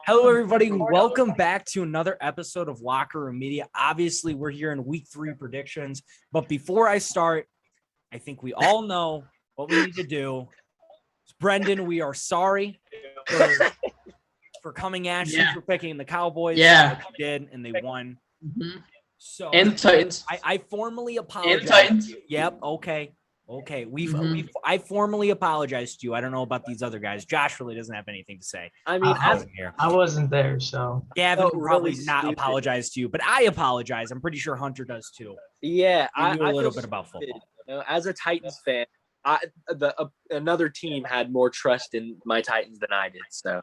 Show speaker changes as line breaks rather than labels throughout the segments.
Hello, everybody. Welcome back to another episode of Locker Room Media. Obviously, we're here in week 3 predictions. But before I start, I think we all know what we need to do. Brendan, we are sorry for coming at you for picking the Cowboys.
Yeah.
Like you did, and they won.
Mm-hmm.
So
and the Titans.
I formally apologize.
And Titans.
Yep. Okay. I formally apologize to you. I don't know about these other guys. Josh really doesn't have anything to say.
I mean,
I wasn't there, so
Gavin will probably
really
not
stupid.
apologize to you, but I apologize. I'm pretty sure Hunter does too.
Yeah,
I knew a little
feel
bit about
stupid.
football.
You know, as a Titans fan, another team had more trust in my Titans than I did. So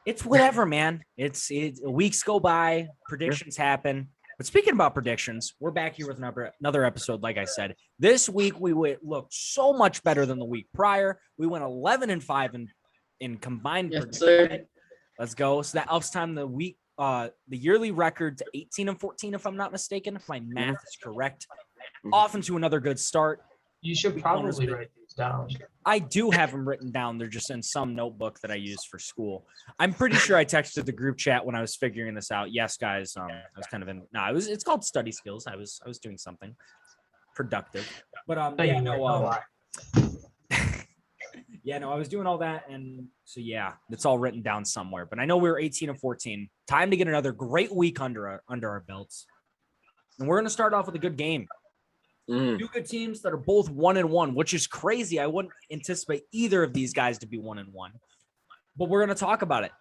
It's whatever, man. It's weeks go by, predictions happen. But speaking about predictions, we're back here with another episode. Like I said, this week we looked so much better than the week prior. We went 11-5 in combined predictions.
Sir.
Let's go. So that ups time the yearly record to 18-14, if I'm not mistaken, if my math is correct. Off into another good start.
you should probably write these down.
I do have them written down. They're just in some notebook that I use for school. I'm pretty sure I texted the group chat when I was figuring this out. Yes, guys. I was kind of in. No, it's called study skills. I was doing something productive. But yeah, no. Yeah, no, I was doing all that, and so yeah, it's all written down somewhere. But I know we were 18-14. Time to get another great week under our belts, and we're gonna start off with a good game. Two good teams that are both 1-1, which is crazy. I wouldn't anticipate either of these guys to be 1-1, but we're going to talk about it.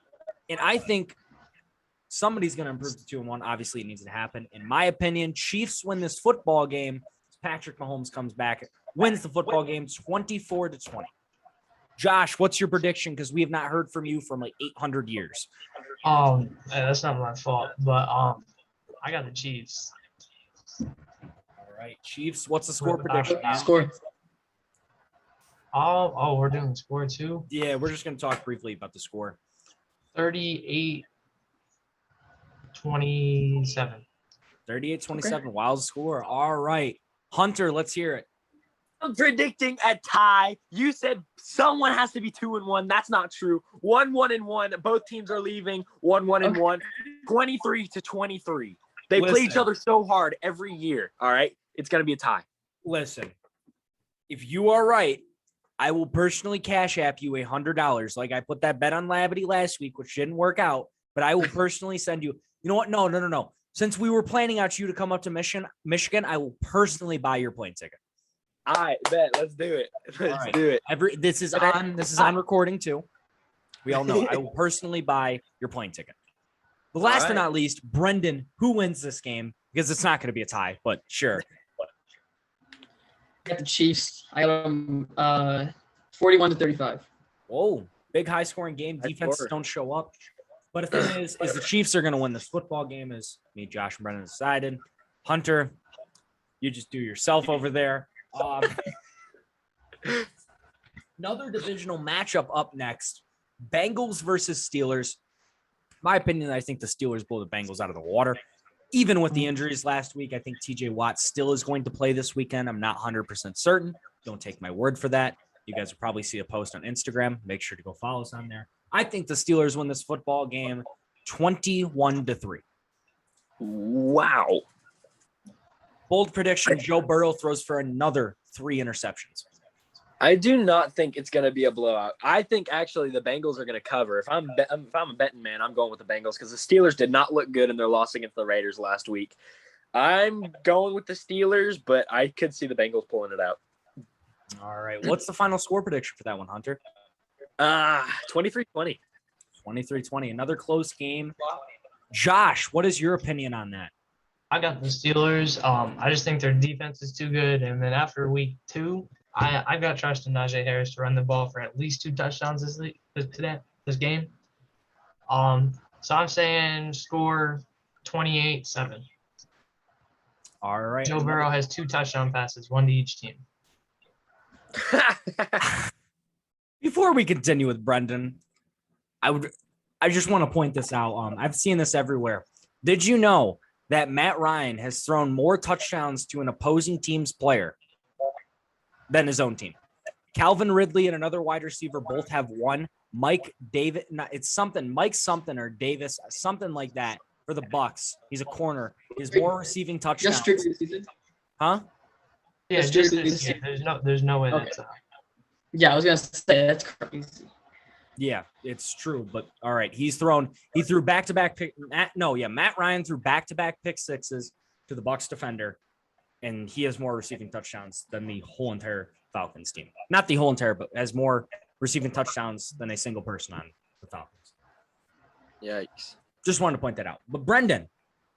And I think somebody's going to improve to 2-1. Obviously, it needs to happen. In my opinion, Chiefs win this football game. Patrick Mahomes comes back, wins the football game 24-20. Josh, what's your prediction? Because we have not heard from you from like 800 years.
That's not my fault, but I got the Chiefs.
All right, Chiefs, what's the score prediction?
Score.
We're doing the score too.
Yeah, we're just going to talk briefly about the score.
38-27.
38-27, wild score. All right. Hunter, let's hear it.
I'm predicting a tie. You said someone has to be 2-1. That's not true. 1-1. Both teams are leaving. 1-1. 23-23. They play each other so hard every year. All right. It's going to be a tie.
Listen, if you are right, I will personally cash app you $100. Like I put that bet on Labadee last week, which didn't work out, but I will personally send you. You know what? No. Since we were planning out you to come up to Michigan, I will personally buy your plane ticket.
All right, bet. Let's do it. Let's do it.
This is on recording too. We all know I will personally buy your plane ticket. But last but not least, Brendan, who wins this game? Because it's not going to be a tie, but sure.
I got the Chiefs. I got them 41-35.
Whoa, big high-scoring game. Defenses don't show up. But the thing is the Chiefs are going to win this football game, as me, Josh, and Brendan decided. Hunter, you just do yourself over there. Another divisional matchup up next. Bengals versus Steelers. My opinion, I think the Steelers blow the Bengals out of the water. Even with the injuries last week, I think TJ Watt still is going to play this weekend. I'm not 100% certain. Don't take my word for that. You guys will probably see a post on Instagram. Make sure to go follow us on there. I think the Steelers win this football game 21-3.
Wow.
Bold prediction, Joe Burrow throws for another 3 interceptions.
I do not think it's going to be a blowout. I think actually the Bengals are going to cover. If I'm a betting man, I'm going with the Bengals because the Steelers did not look good in their loss against the Raiders last week. I'm going with the Steelers, but I could see the Bengals pulling it out.
All right. What's the final score prediction for that one, Hunter?
23-20.
23-20. Another close game. Josh, what is your opinion on that?
I got the Steelers. I just think their defense is too good. And then after week 2, I've got trust in Najee Harris to run the ball for at least 2 touchdowns this game. So I'm saying score 28-7.
All right.
Joe Burrow has 2 touchdown passes, 1 to each team.
Before we continue with Brendan, I just want to point this out. I've seen this everywhere. Did you know that Matt Ryan has thrown more touchdowns to an opposing team's player than his own team? Calvin Ridley and another wide receiver both have 1. Mike David. It's something Mike something or Davis, something like that for the Bucks. He's a corner. He has more receiving touchdowns.
Just strictly this season?
Huh?
Yeah,
Just
just
strictly
this
this
year. There's no way
Okay.
that's
Yeah, I was gonna say that's crazy.
Yeah, it's true. But all right, he threw back-to-back pick. Matt Ryan threw back-to-back pick sixes to the Bucks defender, and he has more receiving touchdowns than the whole entire Falcons team. Not the whole entire, but has more receiving touchdowns than a single person on the Falcons.
Yikes.
Just wanted to point that out. But Brendan,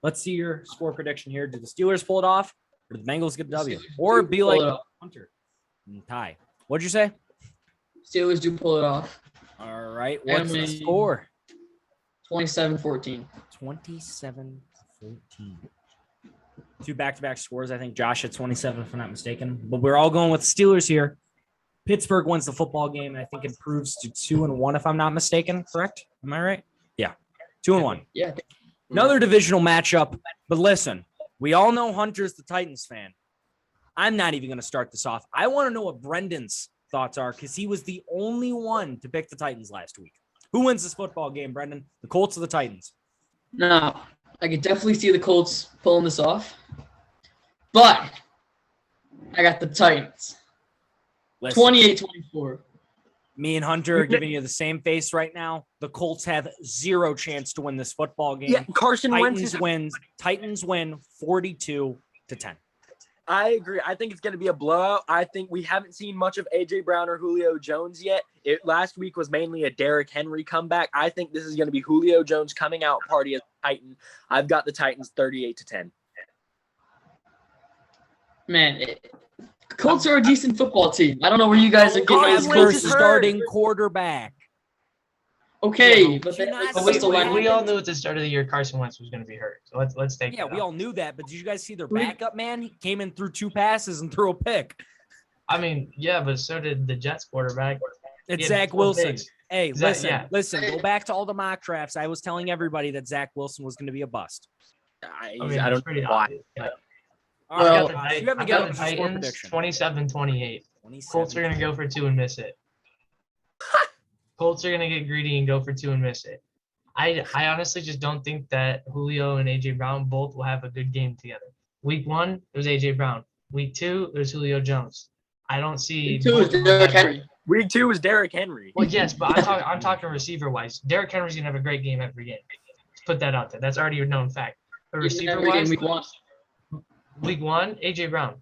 let's see your score prediction here. Do the Steelers pull it off, or do the Bengals get a W? Or be like Hunter and tie? What'd you say?
Steelers do pull it off.
All right. What's the
Family.
score?
27-14.
27-14. Two back-to-back scores. I think Josh at 27, if I'm not mistaken. But we're all going with the Steelers here. Pittsburgh wins the football game, and I think improves to 2-1, if I'm not mistaken. Correct? Am I right? Yeah. 2-1.
Yeah.
Another divisional matchup. But listen, we all know Hunter's the Titans fan. I'm not even going to start this off. I want to know what Brendan's thoughts are because he was the only one to pick the Titans last week. Who wins this football game, Brendan? The Colts or the Titans?
No, I could definitely see the Colts pulling this off. But I got the Titans.
Listen,
28-24.
me and Hunter are giving you the same face right now. The Colts have zero chance to win this football game.
Yeah, Carson Wentz
Titans win 42-10.
I agree. I think it's going to be a blowout. I think we haven't seen much of A.J. Brown or Julio Jones yet. Last week was mainly a Derrick Henry comeback. I think this is going to be Julio Jones coming out party as a Titan. I've got the Titans 38-10.
Man, Colts are a decent football team. I don't know where you guys are getting
Carson
As
these
Wentz
their
is
coaches.
starting quarterback.
Okay,
Yeah,
but
do
they
not
like
say
whistle
that.
line.
we all knew at the start of the year Carson Wentz was going to be hurt. So let's take
Yeah,
that
we
out.
all knew that. But did you guys see their backup, man? He came in through 2 passes and threw a pick.
I mean, yeah, but so did the Jets quarterback.
It's
He had
Zach
4
Wilson.
picks.
Hey,
Zach-
listen. Go back to all the mock drafts. I was telling everybody that Zach Wilson was going to be a bust.
I
I mean,
don't
it's
know
pretty
why.
obvious. Yeah.
All
Well,
right,
I've got
Josh, you have to
I've
get
got
up
the
with your score
Titans
prediction.
27-28.
27.
Colts are going to go for 2 and miss it. Colts are going to get greedy and go for 2 and miss it. I honestly just don't think that Julio and A.J. Brown both will have a good game together. Week 1, there's A.J. Brown. Week 2, there's Julio Jones. I don't see.
Two is
both of them
Derrick
having-
Henry.
Week 2 was Derrick Henry.
Well, yes, but I'm talking receiver-wise. Derrick Henry's going to have a great game every game. Let's put that out there. That's already a known fact. But
Every game
receiver-wise,
week 1.
week 1, A.J. Brown.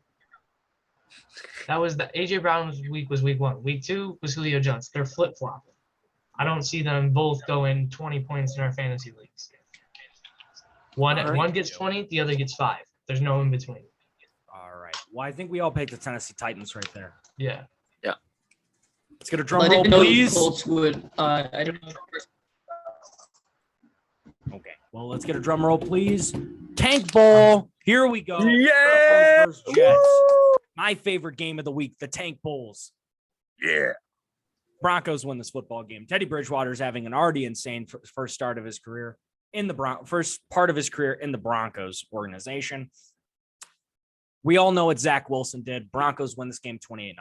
That was the A.J. Brown's week was week 1. Week 2 was Julio Jones. They're flip-flopping. I don't see them both going 20 points in our fantasy leagues. One gets 20, the other gets 5. There's no in between.
All right. Well, I think we all picked the Tennessee Titans right there.
Yeah.
Let's get a drum
I
roll,
didn't know the
please.
Colts would. I don't know.
Okay. Well, let's get a drum roll, please. Tank Bowl. Here we go.
Yeah!
Broncos versus Jets. My favorite game of the week, the Tank Bowls.
Yeah.
Broncos win this football game. Teddy Bridgewater's having an already insane first start of his career in the first part of his career in the Broncos organization. We all know what Zach Wilson did. Broncos win this game 28-0.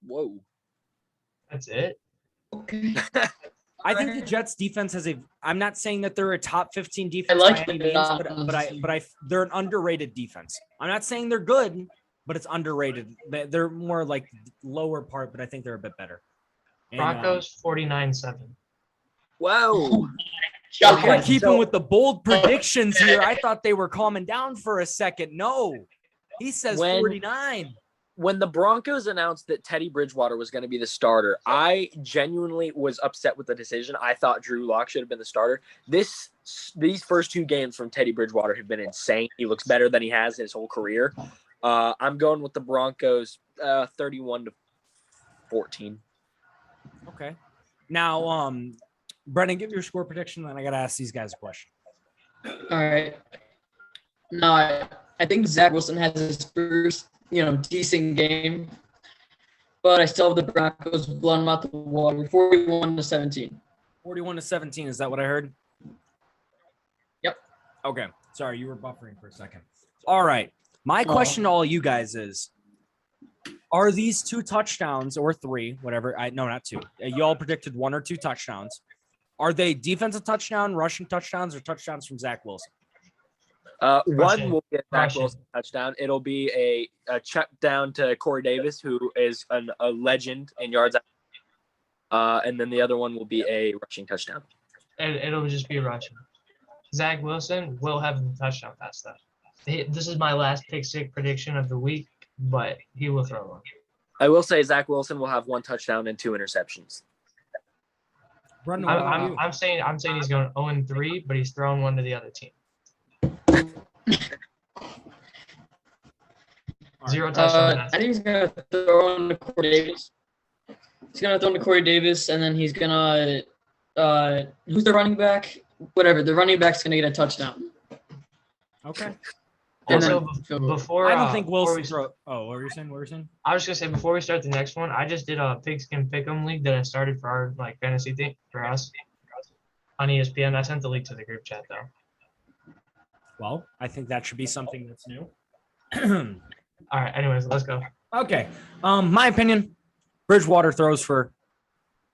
Whoa.
That's it.
Okay.
I think the Jets defense has I'm not saying that they're a top 15 defense
like
by any
the
means, but they're an underrated defense. I'm not saying they're good, but it's underrated. They're more like lower part, but I think they're a bit better. And,
Broncos 49-7.
Whoa.
we're
Okay,
keeping
so-
with the bold predictions here. I thought they were calming down for a second. No, he says
When-
49.
When the Broncos announced that Teddy Bridgewater was going to be the starter, I genuinely was upset with the decision. I thought Drew Lock should have been the starter. These first 2 games from Teddy Bridgewater have been insane. He looks better than he has his whole career. I'm going with the Broncos 31-14.
Okay. Now, Brennan, give your score prediction, and I got to ask these guys a question.
All right. No, I think Zach Wilson has his first, decent game. But I still have the Broncos blowing them out the water, 41-17.
41-17. Is that what I heard?
Yep.
Okay. Sorry, you were buffering for a second. All right. My question to all you guys is, Are these 2 touchdowns or 3, whatever? No, not 2. You all predicted 1 or 2 touchdowns. Are they defensive touchdown, rushing touchdowns, or touchdowns from Zach Wilson?
One will be a Zach
Rushing.
Wilson touchdown. It'll be a check down to Corey Davis, who is a legend in yards. And then the other one will be a rushing touchdown.
It'll just be rushing. Zach Wilson will have a touchdown pass though. This is my last pick six prediction of the week, but he will throw one.
I will say Zach Wilson will have 1 touchdown and 2 interceptions.
Brendan, what about you?
I'm saying he's going 0-3, but he's throwing one to the other team. 0 touchdowns.
I think he's gonna throw on to Corey Davis. He's gonna throw on to Corey Davis, and then he's gonna who's the running back? Whatever. The running back's gonna get a touchdown.
Okay.
And
Also,
then
before
I don't think
before
Wilson
we-
throw. Oh, what were you saying? What were you saying?
I was gonna say before we start the next one, I just did a pigskin pick'em league that I started for our fantasy thing for us on ESPN. I sent the link to the group chat though.
Well, I think that should be something that's new.
All right. Anyways, let's go.
Okay. My opinion, Bridgewater throws for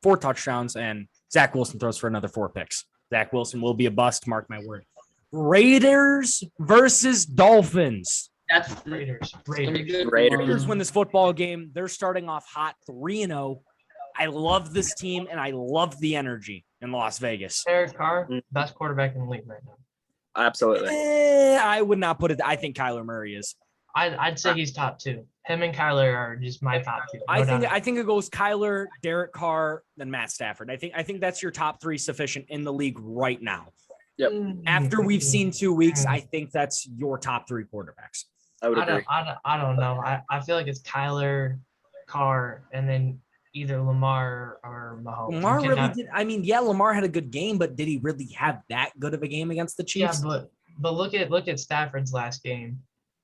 4 touchdowns and Zach Wilson throws for another 4 picks. Zach Wilson will be a bust, mark my word. Raiders versus Dolphins.
that's
Raiders.
gonna be good.
Raiders win this football game. They're starting off hot 3-0. I love this team and I love the energy in Las Vegas.
Derek Carr, best quarterback in the league right now.
Absolutely.
I would not put it. I think Kyler Murray is.
I'd say he's top 2. Him and Kyler are just my top 2.
I think it goes Kyler, Derek Carr, then Matt Stafford. I think that's your top 3 sufficient in the league right now.
Yep.
After we've seen 2 weeks, I think that's your top 3 quarterbacks.
I would agree.
I don't know. I feel like it's Kyler, Carr, and then either Lamar or Mahomes.
Lamar
You
really
cannot-
did. I mean, yeah, Lamar had a good game, but did he really have that good of a game against the
Yeah,
Chiefs?
but look at Stafford's last game.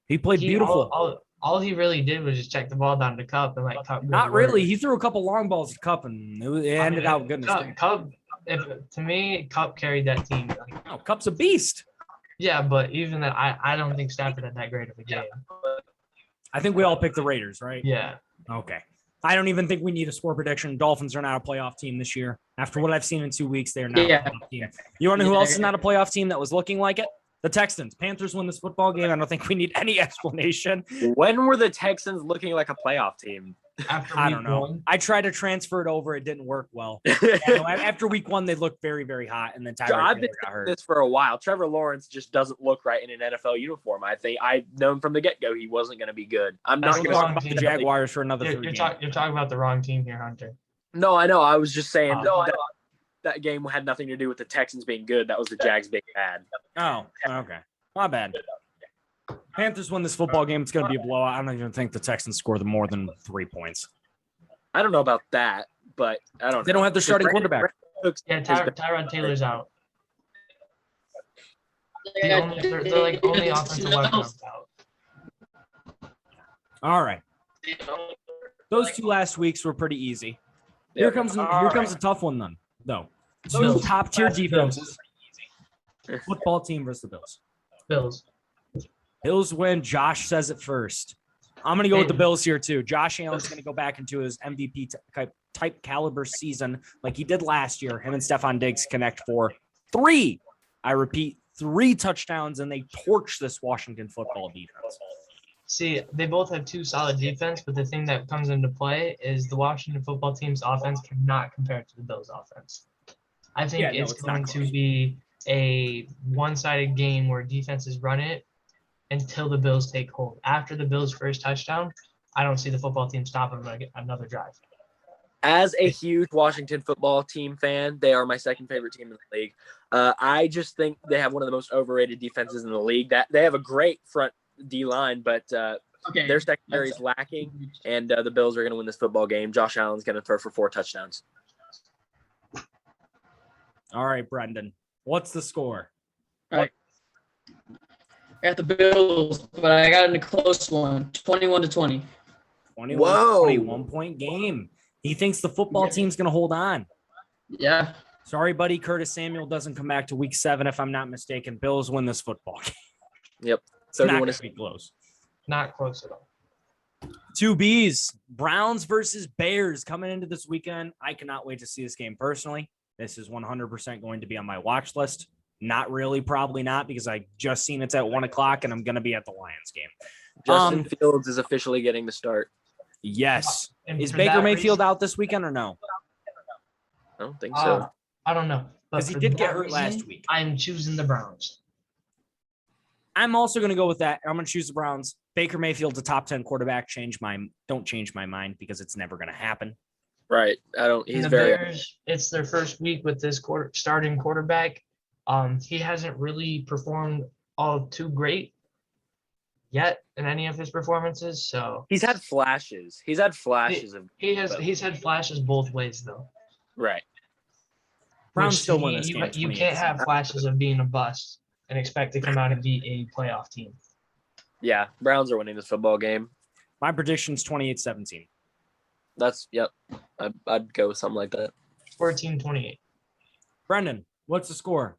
He played beautiful.
All he really did was just check the ball down to Cup and let Cup. go
Not
to work.
really. He threw a couple long balls to Cup, and it ended out goodness.
Cup, to me, Cup carried that team.
Oh, Cup's a beast.
Yeah, but even that, I don't think Stafford had that great of a game.
I think we all picked the Raiders, right?
Yeah.
Okay. I don't even think we need a score prediction. Dolphins are not a playoff team this year. After what I've seen in 2 weeks, they're not
Yeah.
a playoff team. You want to know who else is not a playoff team that was looking like it? The Texans. Panthers win this football game. I don't think we need any explanation.
When were the Texans looking like a playoff team?
After
I don't
week
know.
one.
I tried to transfer it over. It didn't work well. After week 1, they looked very, very hot, and then Tyler
I've
Taylor
been
got
saying
hurt.
this for a while. Trevor Lawrence just doesn't look right in an NFL uniform. I think I've known from the get-go he wasn't going to be good. I'm
That's
not
the
going
wrong
to
The Jaguars for another 3
You're
games.
talking about the wrong team here, Hunter.
No, I know. I was just saying
Oh.
that game had nothing to do with the Texans being good. That was the Jags being bad.
Oh, okay. My bad. Panthers win this football game. It's going to be a blowout. I don't even think the Texans score more than 3 points.
I don't know about that, but I don't know.
They don't have their starting quarterback.
Yeah, Tyrod Taylor's out. They're like only offensive weapons out.
All right. Those 2 last weeks were pretty easy. Here comes a tough one then, though. 2
Bills.
top-tier defenses. Football team versus the Bills.
Bills.
Bills win. Josh says it first. I'm going to go with the Bills here, too. Josh Allen's going to go back into his MVP type caliber season like he did last year. Him and Stephon Diggs connect for 3. I repeat, 3 touchdowns, and they torch this Washington football defense.
See, they both have 2 solid defense, but the thing that comes into play is the Washington football team's offense cannot compare to the Bills' offense. I think it's
it's not
going
close.
to be a one-sided game where defenses run it until the Bills take hold. After the Bills' first touchdown, I don't see the football team stopping another drive.
As a huge Washington football team fan, they are my second favorite team in the league. I just think they have one of the most overrated defenses in the league. That they have a great front D line, but their secondary is lacking, and the Bills are going to win this football game. Josh Allen's going to throw for 4 touchdowns.
All right, Brendan. What's the score?
I got the Bills, but I got in a close one, 21-20.
21-point game. He thinks the football team's going to hold on.
Yeah.
Sorry, buddy. Curtis Samuel doesn't come back to week 7, if I'm not mistaken. Bills win this football game.
Yep.
It's not
31
going to be close.
Not close at all.
Two Bs, Browns versus Bears coming into this weekend. I cannot wait to see this game personally. This is 100% going to be on my watch list. Not really, probably not, because I just seen it's at 1:00 and I'm going to be at the Lions game.
Justin Fields is officially getting the start.
Yes.
And
Is
for
Baker
that
Mayfield
reason-
out this weekend or no?
I don't think so.
I don't know. But
Because he
for
did get
that
hurt
reason,
last week.
I'm choosing the Browns.
I'm also going to go with that. I'm going to choose the Browns. Baker Mayfield's a top 10 quarterback. Don't change my mind because it's never going to happen.
Right.
And
He's
the
very.
Bears, it's their first week with this starting quarterback. He hasn't really performed all too great yet in any of his performances. So
He's had flashes. He's had flashes of.
he's had flashes both ways though.
Right.
Browns
Which to
still win
me,
this game.
You can't have flashes of being a bust and expect to come out and be a playoff team.
Yeah. Browns are winning this football game.
My prediction's 28-17.
Yep. I'd go with something like that.
14-28.
Brendan, what's the score?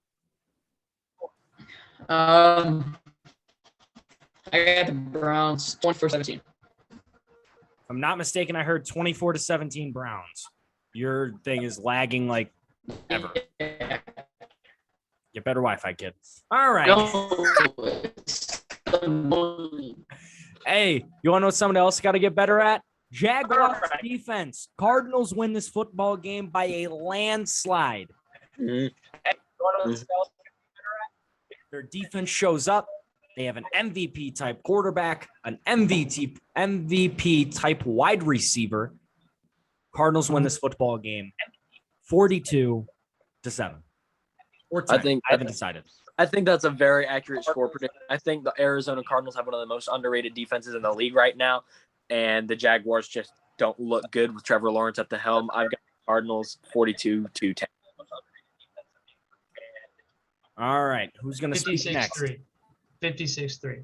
I got the Browns 24-17.
If I'm not mistaken, I heard 24-17 Browns. Your thing is lagging like ever.
Yeah.
Get better Wi-Fi, kid. All right. Hey, you want to know what someone else got to get better at? Jaguars defense. Cardinals win this football game by a landslide.
Mhm.
Their defense shows up. They have an MVP type quarterback, an MVP type wide receiver. Cardinals win this football game 42-7. Or 10. I haven't decided.
I think that's a very accurate score prediction. I think the Arizona Cardinals have one of the most underrated defenses in the league right now, and the Jaguars just don't look good with Trevor Lawrence at the helm. I've got Cardinals 42-10.
All right. Who's going to speak next?
56-3.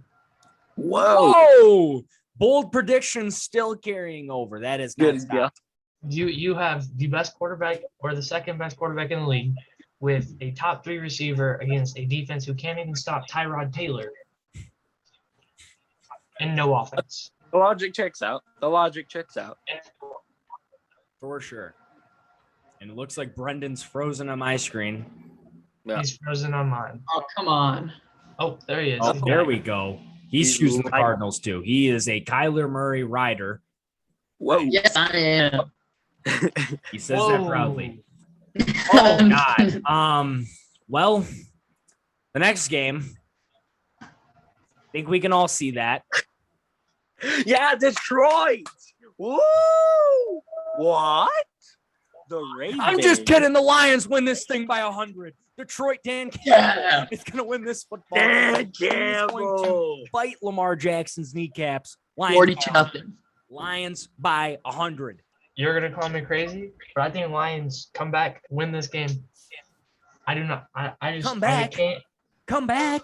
Whoa.
Bold predictions still carrying over. That is not
Good.
stopped.
You have the best quarterback or the second best quarterback in the league with a top 3 receiver against a defense who can't even stop Tyrod Taylor and no offense.
The logic checks out.
For sure. And it looks like Brendan's frozen on my screen.
Yeah.
He's frozen on mine.
Oh, come on.
Oh, there he is.
Oh, there we go. He's choosing the Cardinals too. He is a Kyler Murray rider.
Whoa.
Yes, I am.
He says that proudly. Oh God. Well, the next game. I think we can all see that.
Yeah, Detroit. Woo! What? The Ravens.
I'm just kidding. The Lions win this thing by 100. Detroit Dan
Yeah.
is going to win this football.
Dan
He's going
Campbell.
to bite Lamar Jackson's kneecaps. Lions
42-0.
Lions by 100.
You're gonna call me crazy, but I think Lions come back, win this game. I do not. I just
Come back.
I can't.
Come back.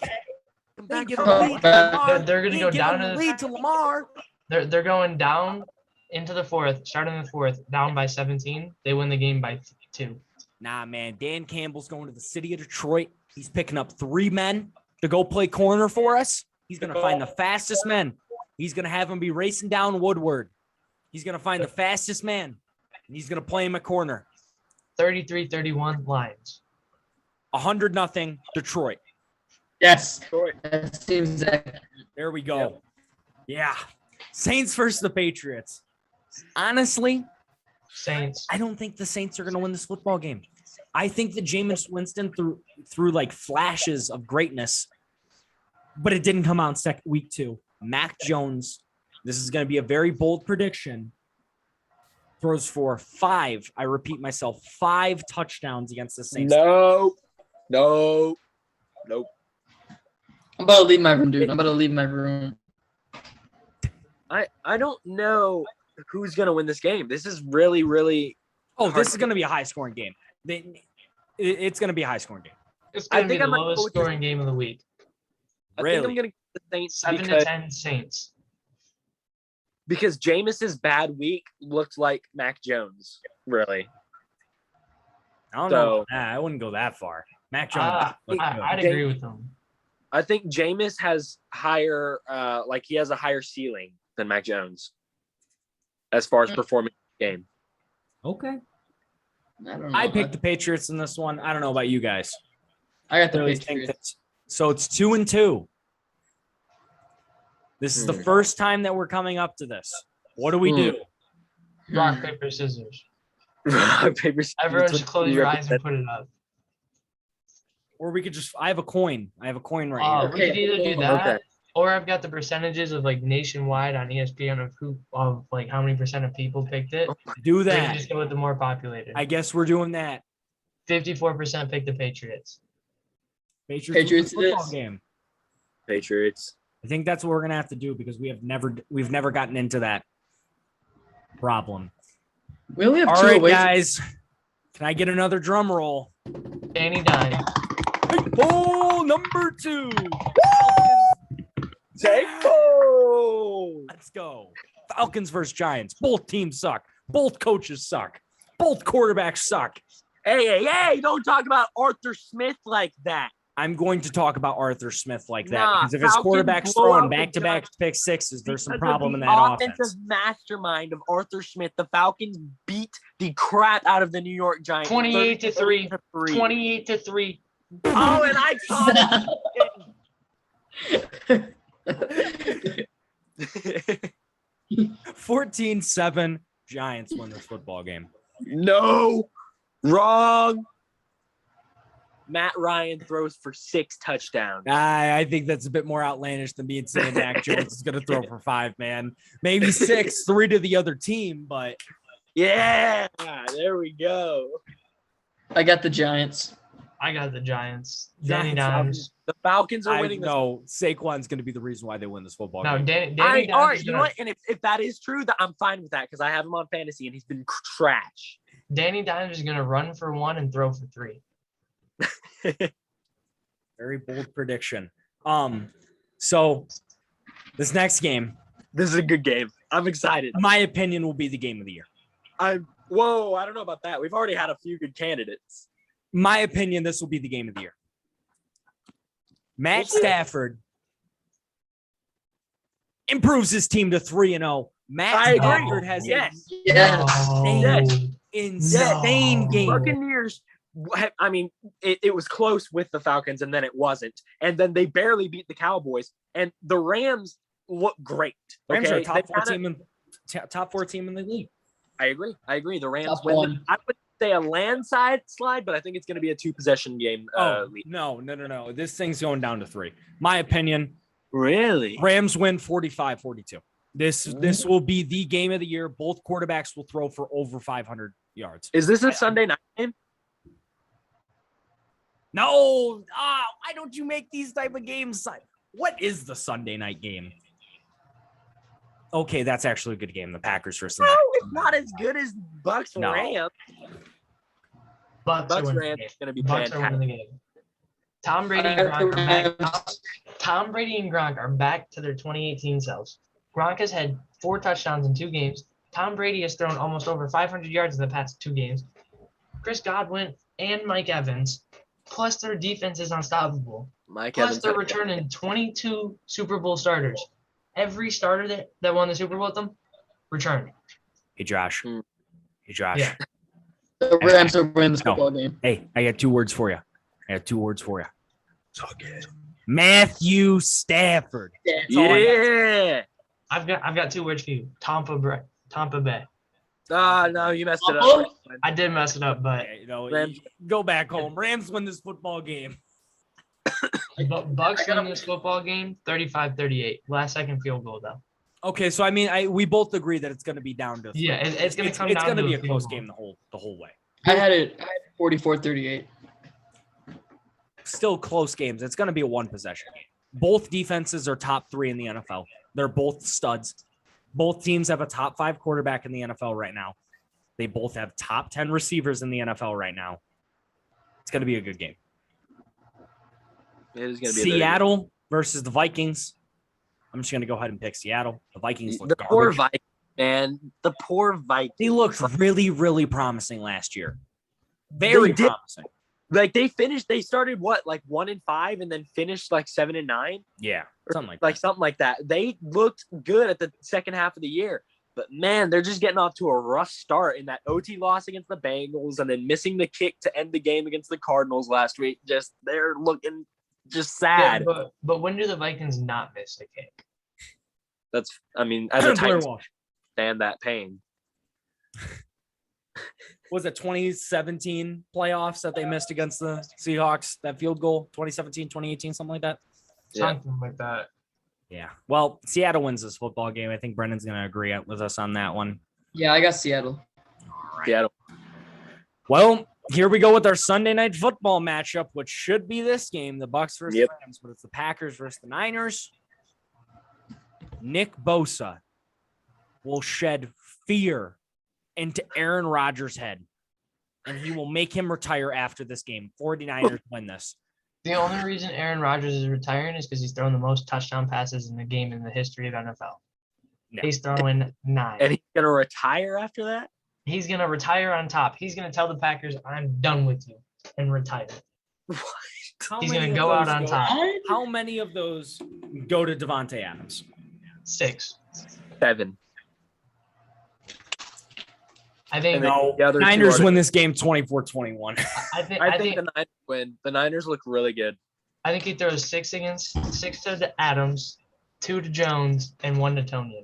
Come back. Give a
Come
lead to
back.
Lamar.
They're gonna
You
go
ain't
down
giving
to
a
the-
lead to Lamar.
They're going down into the fourth, starting in the fourth, down by 17. They win the game by 2.
Nah, man. Dan Campbell's going to the city of Detroit. He's picking up 3 men to go play corner for us. He's going to find the fastest men. He's going to have them be racing down Woodward. He's going to find the fastest man, and he's going to play him at corner.
33-31 Lions.
100-0 Detroit.
Yes. That seems accurate.
There we go. Yeah. Saints versus the Patriots. Honestly,
Saints.
I don't think the Saints are going to win this football game. I think that Jameis Winston through like flashes of greatness, but it didn't come out in week 2. Mac Jones, this is going to be a very bold prediction, throws for 5, I repeat myself, 5 touchdowns against the Saints.
No.
I'm about to leave my room, dude. I'm about to leave my room.
I don't know who's gonna win this game. This is really, really.
Oh, this is going to be a high-scoring game. It's going to be a high-scoring game.
It's
I
gonna be
think I
the
might go
lowest
with this-
scoring game of the week.
I think
Really?
I'm gonna get the Saints
7-10 Saints.
because Jameis's bad week looked like Mac Jones. Really.
I don't
So-
know. Nah, I wouldn't go that far. Mac Jones. looked good.
I'd agree with them.
I think Jameis has higher, he has a higher ceiling than Mac Jones. as far as performing the game.
Okay.
I don't know.
I picked the Patriots in this one. I don't know about you guys.
I got the
Really
Patriots.
think so it's 2-2. This is the first time that we're coming up to this. What do we do?
Rock, paper, scissors.
Paper,
Everyone just close your eyes and put it up.
Or we could just I have a coin. I have a coin right here.
We could either do that,
Okay.
or I've got the percentages of like nationwide on ESPN of like how many percent of people picked it.
Do
Or you can
that.
just go with the more populated.
I guess we're doing that.
54% picked the Patriots.
Patriots
it
football
is.
game.
Patriots.
I think that's what we're gonna have to do because we've never gotten into that problem.
We only have
All
two
right,
away.
guys. Can I get another drum roll?
Danny Dimes.
Oh, number 2.
Tempo.
Let's go. Falcons versus Giants. Both teams suck. Both coaches suck. Both quarterbacks suck.
Hey, don't talk about Arthur Smith like that.
I'm going to talk about Arthur Smith like that
Nah,
because if his
Falcons
quarterback's
blow
throwing
out the
back-to-back pick sixes, there's some
Because
problem
of
in
the
that
offensive
offense.
mastermind of Arthur Smith, the Falcons beat the crap out of the New York Giants.
28-3.
38-3.
28-3.
Oh, and I called it.
14-7. Giants win this football game.
No, wrong. Matt Ryan throws for 6 touchdowns.
I think that's a bit more outlandish than me saying Mac Jones is going to throw for 5, man. Maybe 6, 3 to the other team, but
Yeah, there we go.
I got the Giants.
I got the Giants. Danny
Giants,
Dimes.
The Falcons are
I
winning this.
know Saquon's going to be the reason why they win this football
No,
game.
Danny
All
Dimes.
right,
is
you know
gonna-
what? And if that is true, that I'm fine with that because I have him on fantasy and he's been trash.
Danny Dimes is going to run for 1 and throw for 3.
Very bold prediction. So this next game,
This is a good game. I'm excited.
my opinion, will be the game of the year.
Whoa, I don't know about that. We've already had a few good candidates.
My opinion, this will be the game of the year. Matt Stafford improves his team to 3-0. Matt
I agree.
Stafford has
Yes.
Yeah.
an insane game.
Buccaneers, I mean, it was close with the Falcons and then it wasn't. And then they barely beat the Cowboys. And the Rams look great.
Rams are a
Okay?
top four team in the league.
I agree. The Rams
Top
win.
one.
I would say a landslide slide, but I think it's going to be a 2-possession game. Lead.
No. This thing's going down to 3. My opinion,
Really?
Rams win 45-42. This will be the game of the year. Both quarterbacks will throw for over 500 yards.
Is this a Sunday night game?
No, why don't you make these type of games? What is the Sunday night game? Okay, that's actually a good game. The Packers versus the
No,
Niners.
it's not as good as Bucks
No.
Rams.
Bucks
Bucks
are winning
Rams
the game.
is going to be
Bucks are
fantastic.
winning the game. Tom Brady and Gronk are back. Tom Brady and Gronk are back to their 2018 selves. Gronk has had 4 touchdowns in 2 games. Tom Brady has thrown almost over 500 yards in the past 2 games. Chris Godwin and Mike Evans, plus their defense is unstoppable.
Mike
Plus
Evans
they're
had-
returning 22 Super Bowl starters. Every starter that won the Super Bowl with them returned.
Hey, Josh.
Hmm.
Hey, Josh.
Yeah.
The Rams are winning this
No.
football game.
Hey, I got 2 words for you. Matthew Stafford.
That's all I got.
Yeah.
I've got 2 words for you. Tampa Bay.
Oh, no, you messed it up.
I did mess it up, but
Rams.
Go back home. Rams win this football game.
Bucks win this football game 35-38. Last second field goal though.
Okay, so I mean, we both agree that it's going to be down to 3.
Yeah, it's going to come
It's
down
going to
to
be
a
a
field
close
goal.
game the whole way.
I had it 44-38.
Still close games. It's going to be a 1-possession game. Both defenses are top 3 in the NFL. They're both studs. Both teams have a top 5 quarterback in the NFL right now. They both have top 10 receivers in the NFL right now. It's going to be a good game.
It is going to be
Seattle versus the Vikings. I'm just going to go ahead and pick Seattle. The Vikings look
the
garbage.
poor Vikings, man. The poor Vikings.
They looked really, really promising last year. Very
They did.
promising.
Like they started what, like 1-5 and then finished like 7-9?
Yeah, something like
Like something like that. They looked good at the second half of the year. But, man, they're just getting off to a rough start in that OT loss against the Bengals and then missing the kick to end the game against the Cardinals last week. They're looking just sad.
Yeah, but when do the Vikings not miss a kick?
As a Titans, stand that pain.
Was it 2017 playoffs that they missed against the Seahawks? That field goal, 2017, 2018, something like that?
Something like that.
Yeah. Well, Seattle wins this football game. I think Brendan's going to agree with us on that one.
Yeah, I got Seattle.
All right.
Seattle.
Well, here we go with our Sunday night football matchup, which should be this game, the Bucs versus the Rams, but it's the Packers versus the Niners. Nick Bosa will shed fear into Aaron Rodgers' head, and he will make him retire after this game. 49ers win this.
The only reason Aaron Rodgers is retiring is because he's thrown the most touchdown passes in the game in the history of NFL.
No.
He's throwing 9.
And he's going to retire after that?
He's going to retire on top. He's going to tell the Packers, I'm done with you, and retire. He's going to go out on top.
How many of those go to Devontae Adams?
6.
7.
I think
the other
Niners win this game 24-21.
I think
the Niners win. The Niners look really good.
I think he throws 6 to Adams, 2 to Jones, and 1 to Tony.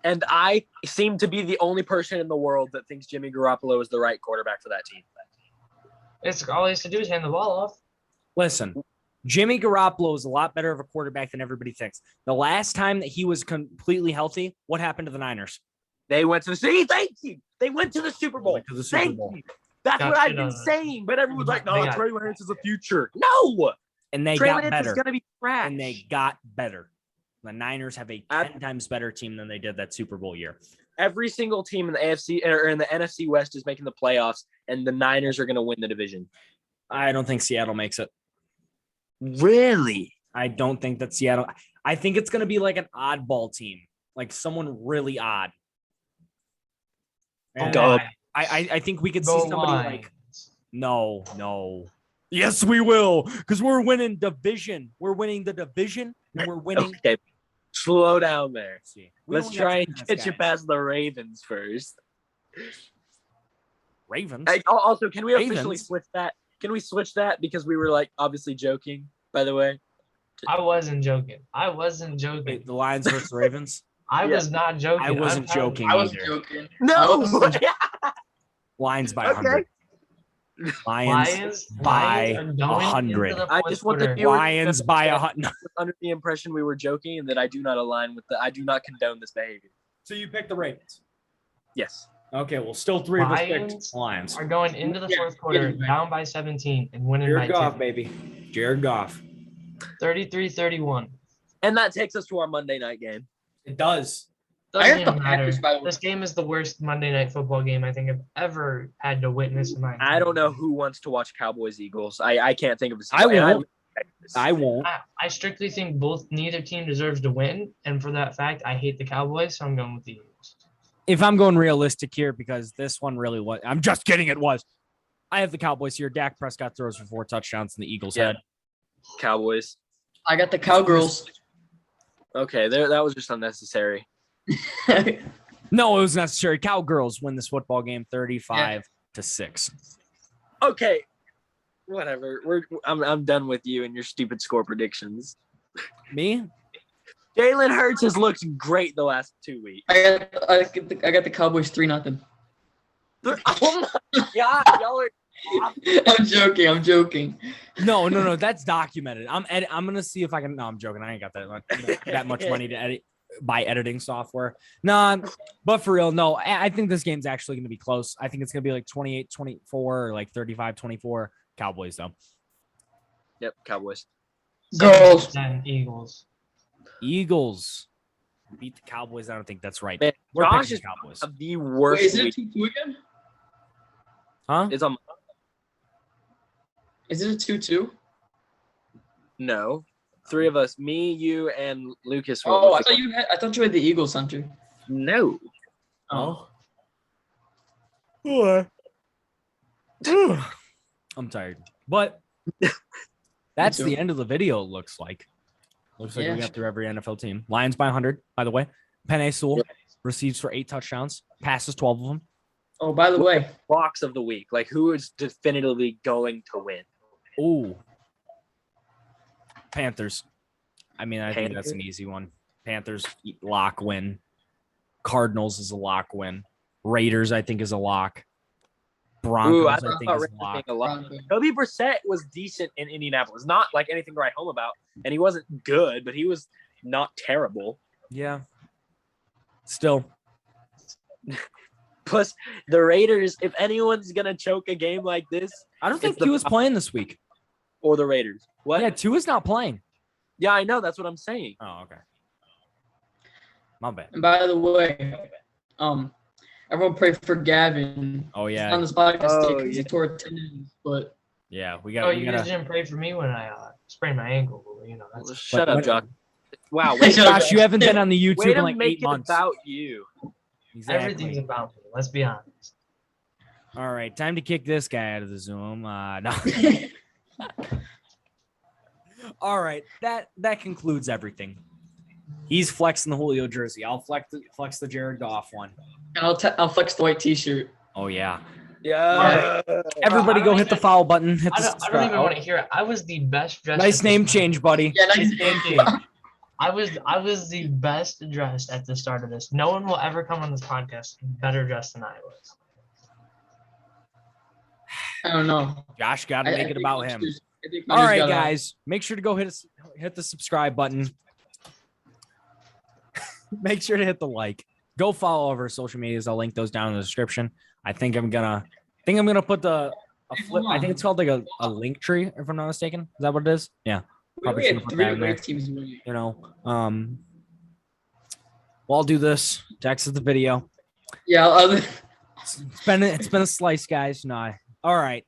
And I seem to be the only person in the world that thinks Jimmy Garoppolo is the right quarterback for that team.
It's all he has to do is hand the ball off.
Listen, Jimmy Garoppolo is a lot better of a quarterback than everybody thinks. The last time that he was completely healthy, what happened to the Niners?
They went to the city. Thank you. They went to the Super Bowl. Thank you. That's what I've been saying. But everyone's like, no, Trey Lance is the future. No.
And they
Trey
got
Lance
better.
Is gonna be trash.
And they got better. The Niners have a 10 times better team than they did that Super Bowl year.
Every single team in the AFC or in the NFC West is making the playoffs, and the Niners are going to win the division.
I don't think Seattle makes it.
Really?
I don't think that Seattle. I think it's going to be like an oddball team, like someone really odd. And I think we could see somebody like no. Yes, we will, because we're winning division. We're winning the division, and we're winning.
Okay, slow down there. Let's try and get you
guys.
past the Ravens first.
Ravens.
Hey, also, can we officially
Ravens?
switch that? Can we switch that because we were like obviously joking? By the way,
I wasn't joking.
Wait, the Lions versus Ravens.
I was not joking.
I wasn't joking.
I was
either.
joking.
no.
Lions by 100. Lions by 100.
I just want the viewers
Lions by 100.
under the impression we were joking and that I do not align with I do not condone this behavior.
So you picked the Ravens.
Yes.
Okay, well, still 3 of us picked Lions.
Are going into the fourth quarter down by 17 and winning
Jared
by
Goff,
10.
baby. Jared Goff.
33-31.
And that takes us to our Monday night game.
It does.
I
Doesn't
got the
even matter.
Packers, by the way.
This game is the worst Monday night football game I think I've ever had to witness in my entire
I don't know
life.
who wants to watch Cowboys Eagles. I can't think of a
I won't. I won't.
I strictly think neither team deserves to win, and for that fact, I hate the Cowboys, so I'm going with the Eagles.
If I'm going realistic here, because this one really was. I'm just kidding. It was. I have the Cowboys here. Dak Prescott throws for 4 touchdowns in the Eagles' head.
Cowboys.
I got the Cowgirls.
Okay, that was just unnecessary.
No, it was necessary. Cowgirls win this football game 35-6.
Okay. Whatever. I'm done with you and your stupid score predictions.
Me?
Jalen Hurts has looked great the last 2 weeks.
I got the Cowboys 3-0.
Oh my god, y'all are
I'm joking.
No. That's documented. I'm gonna see if I can. No, I'm joking. I ain't got that much money to edit buy editing software. Nah, but for real, no. I think this game's actually gonna be close. I think it's gonna be like 28-24 or like 35-24. Cowboys though.
Yep, Cowboys.
Girls.
And Eagles.
Eagles beat the Cowboys. I don't think that's right.
Man,
We're
Josh
picking
is
the Cowboys.
of the worst.
Wait, is it
week.
2-2 again?
Huh?
It's on.
Is it a 2-2?
No, 3 of us, me, you, and Lucas.
Oh, I thought you had the Eagles, Hunter.
No.
Oh.
I'm tired. But that's
Me
the
too.
end of the video, it looks like. Looks like
Yeah.
we got through every NFL team. Lions by 100, by the way. Penny Sewell. receives for 8 touchdowns, passes 12 of them.
Oh, by the way,
Box of the week. Like, who is definitively going to win?
Ooh. Panthers. I mean, I think that's
Panthers?
an easy one. Panthers, lock win. Cardinals is a lock win. Raiders, I think, is a lock. Broncos, I think, is a lock.
Broncos.
Jacoby Brissett was decent in Indianapolis. Not like anything to write home about. And he wasn't good, but he was not terrible.
Yeah. Still.
Plus, the Raiders, if anyone's going to choke a game like this,
I don't think
It's the-
Tua's playing this week.
or the Raiders. What?
Yeah, Tua's not playing.
Yeah, I know. That's what I'm saying.
Oh, okay. My bad.
And by the way, everyone pray for Gavin.
Oh,
He's
yeah.
on this podcast
Oh,
because he tore a tendon, but
Yeah, we
Oh,
got.
you guys didn't pray for me when I sprained my ankle. You know, that's
Shut
But-
up, Josh. Wow.
Wait,
Josh, you haven't been on the YouTube
way
in
to
like
make
8
it
months.
about you.
Exactly.
everything's about me. Let's be honest.
All right, time to kick this guy out of the Zoom. No. All right, that concludes everything. He's flexing the Julio jersey. I'll flex the Jared Goff one.
and I'll flex the white T-shirt.
Oh yeah.
Yeah.
Everybody
I
go
don't
hit the
even-
follow button. Hit
I
the
don't
subscribe.
even want to hear it. I was the best dressed.
Nice
at
name
this
change, buddy.
Yeah,
Nice
nice.
name change. I was the best dressed at the start of this. No one will ever come on this podcast better dressed than I was.
I don't know.
Josh got to
I
make it
think
about
Miners-
him.
I think
All
Miners
right,
gotta-
guys, make sure to go hit the subscribe button. Make sure to hit the like. Go follow over social medias. I'll link those down in the description. I think I'm gonna put a flip. I think it's called like a link tree, if I'm not mistaken. Is that what it is? Yeah.
We
Probably
only
should've
had
put
3
that in there.
away teams winning.
You know. Well, I'll do this. Text the video.
Yeah,
It's been a slice, guys. No. All right.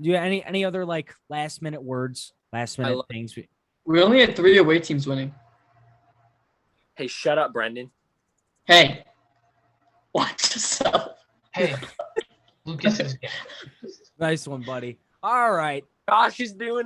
Do you have any other like last minute words? Last minute
love-
things?
we only had 3 away teams winning.
Hey, shut up, Brendan.
Hey, watch yourself.
Hey, Lucas is gay.
Nice one, buddy. All right.
Josh is doing